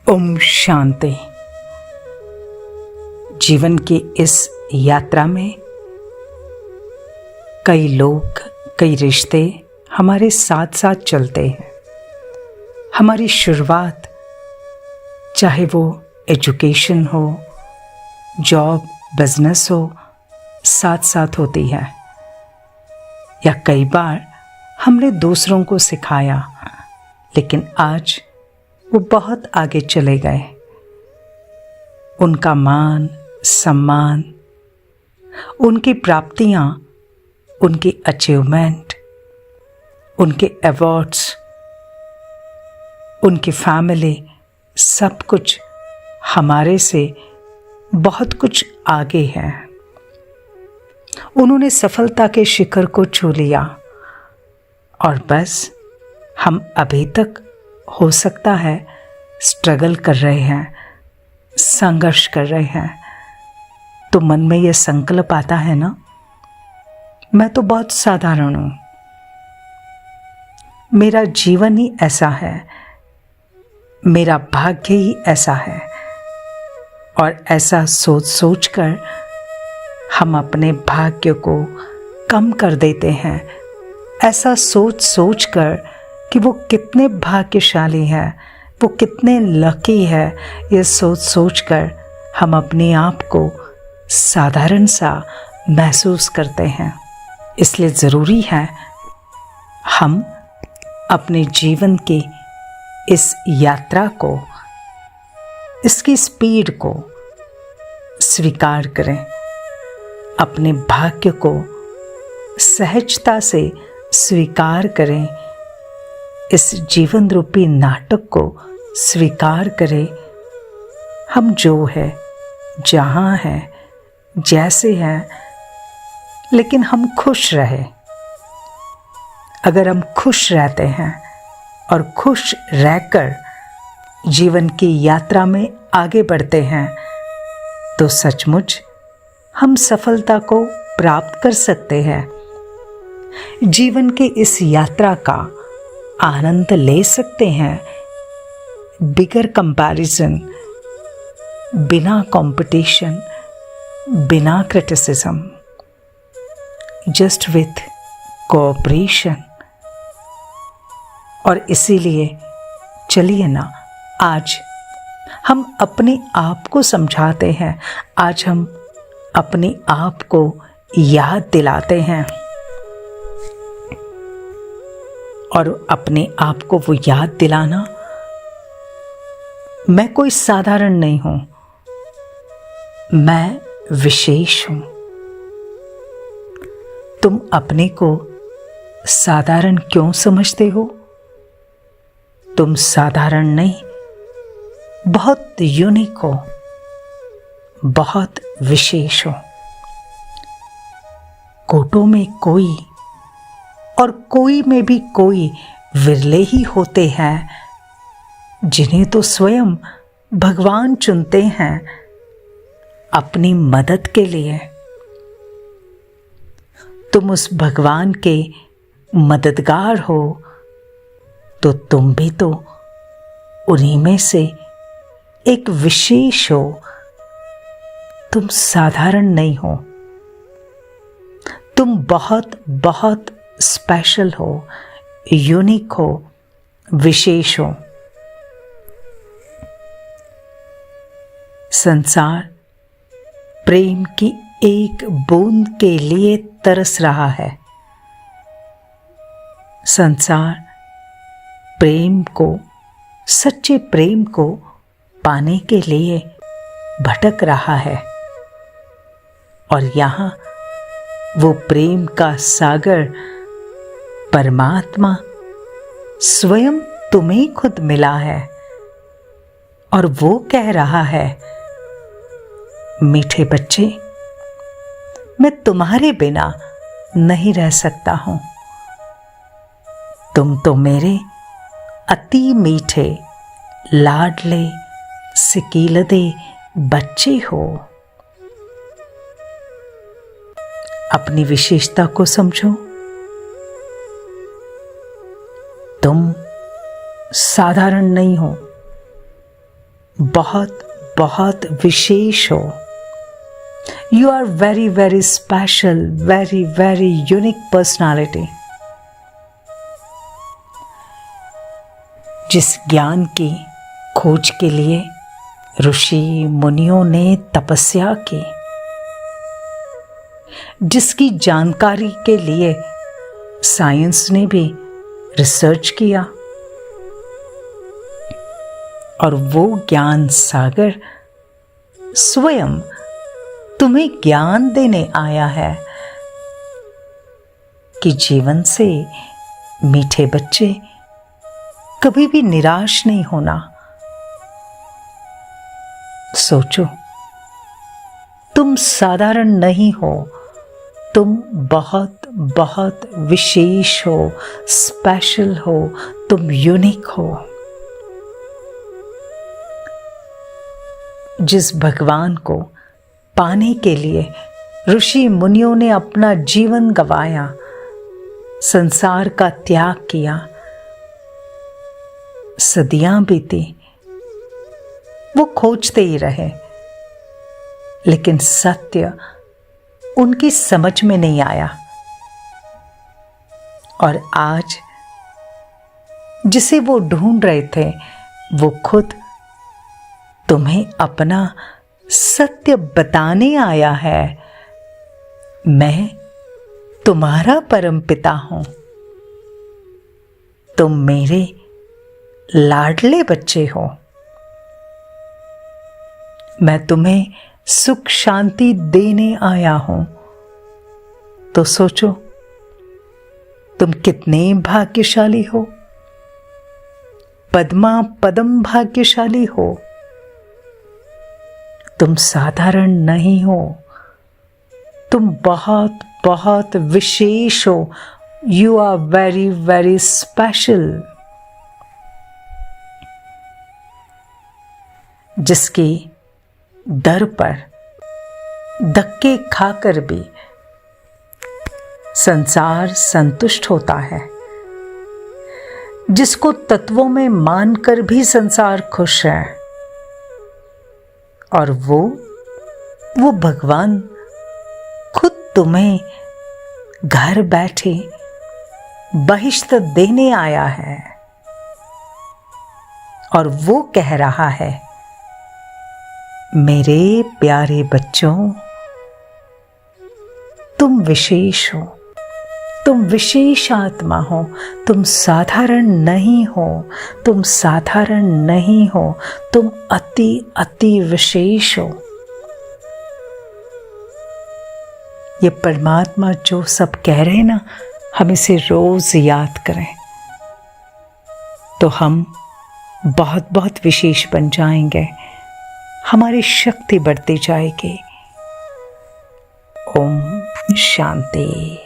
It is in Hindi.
ओम शांति। जीवन की इस यात्रा में कई लोग, कई रिश्ते हमारे साथ साथ चलते हैं। हमारी शुरुआत चाहे वो एजुकेशन हो, जॉब, बिजनेस हो, साथ साथ होती है। या कई बार हमने दूसरों को सिखाया, लेकिन आज वो बहुत आगे चले गए। उनका मान, सम्मान, उनकी प्राप्तियां, उनकी अचीवमेंट, उनके अवार्ड्स, उनकी फैमिली, सब कुछ हमारे से बहुत कुछ आगे है। उन्होंने सफलता के शिखर को छू लिया और बस हम अभी तक हो सकता है स्ट्रगल कर रहे हैं, संघर्ष कर रहे हैं। तो मन में यह संकल्प आता है ना, मैं तो बहुत साधारण हूं, मेरा जीवन ही ऐसा है, मेरा भाग्य ही ऐसा है। और ऐसा सोच सोच कर हम अपने भाग्य को कम कर देते हैं। ऐसा सोच सोच कर कि वो कितने भाग्यशाली हैं, वो कितने लकी है, ये सोच सोच कर हम अपने आप को साधारण सा महसूस करते हैं। इसलिए ज़रूरी है हम अपने जीवन की इस यात्रा को, इसकी स्पीड को स्वीकार करें, अपने भाग्य को सहजता से स्वीकार करें, इस जीवन रूपी नाटक को स्वीकार करें। हम जो है, जहाँ हैं, जैसे हैं, लेकिन हम खुश रहे। अगर हम खुश रहते हैं और खुश रहकर जीवन की यात्रा में आगे बढ़ते हैं, तो सचमुच हम सफलता को प्राप्त कर सकते हैं। जीवन के इस यात्रा का आनंद ले सकते हैं बिगर कंपैरिजन, बिना कंपटीशन, बिना क्रिटिसिज्म, जस्ट विथ कोऑपरेशन। और इसीलिए चलिए ना, आज हम अपने आप को समझाते हैं, आज हम अपने आप को याद दिलाते हैं। और अपने आप को वो याद दिलाना, मैं कोई साधारण नहीं हूं, मैं विशेष हूं। तुम अपने को साधारण क्यों समझते हो? तुम साधारण नहीं, बहुत यूनिक हो, बहुत विशेष हो। कोटों में कोई और कोई में भी कोई विरले ही होते हैं, जिन्हें तो स्वयं भगवान चुनते हैं अपनी मदद के लिए। तुम उस भगवान के मददगार हो, तो तुम भी तो उन्हीं में से एक विशेष हो। तुम साधारण नहीं हो, तुम बहुत बहुत स्पेशल हो, यूनिक हो, विशेष हो। संसार प्रेम की एक बूंद के लिए तरस रहा है। संसार प्रेम को, सच्चे प्रेम को पाने के लिए भटक रहा है। और यहाँ वो प्रेम का सागर परमात्मा स्वयं तुम्हें खुद मिला है। और वो कह रहा है, मीठे बच्चे, मैं तुम्हारे बिना नहीं रह सकता हूं। तुम तो मेरे अति मीठे, लाडले, सिकीलदे बच्चे हो। अपनी विशेषता को समझो। तुम साधारण नहीं हो, बहुत बहुत विशेष हो। You are very very special, very very unique personality. जिस ज्ञान की खोज के लिए ऋषि मुनियों ने तपस्या की, जिसकी जानकारी के लिए साइंस ने भी रिसर्च किया, और वो ज्ञान सागर स्वयं तुम्हें ज्ञान देने आया है कि जीवन से मीठे बच्चे कभी भी निराश नहीं होना। सोचो, तुम साधारण नहीं हो, तुम बहुत बहुत विशेष हो, स्पेशल हो, तुम यूनिक हो। जिस भगवान को पाने के लिए ऋषि मुनियों ने अपना जीवन गंवाया, संसार का त्याग किया, सदियां बीती, वो खोजते ही रहे, लेकिन सत्य उनकी समझ में नहीं आया। और आज जिसे वो ढूंढ रहे थे, वो खुद तुम्हें अपना सत्य बताने आया है। मैं तुम्हारा परमपिता हूं, तुम मेरे लाडले बच्चे हो। मैं तुम्हें सुख शांति देने आया हूं। तो सोचो, तुम कितने भाग्यशाली हो, पद्मा पदम भाग्यशाली हो। तुम साधारण नहीं हो, तुम बहुत बहुत विशेष हो। You are very very special. जिसकी दर पर धक्के खाकर भी संसार संतुष्ट होता है, जिसको तत्वों में मानकर भी संसार खुश है, और वो भगवान खुद तुम्हें घर बैठे बहिश्त देने आया है, और वो कह रहा है, मेरे प्यारे बच्चों, तुम विशेष हो, तुम विशेष आत्मा हो, तुम साधारण नहीं हो, तुम साधारण नहीं हो, तुम अति अति विशेष हो। ये परमात्मा जो सब कह रहे हैं ना, हम इसे रोज याद करें तो हम बहुत बहुत विशेष बन जाएंगे, हमारी शक्ति बढ़ती जाएगी। ओम शांति।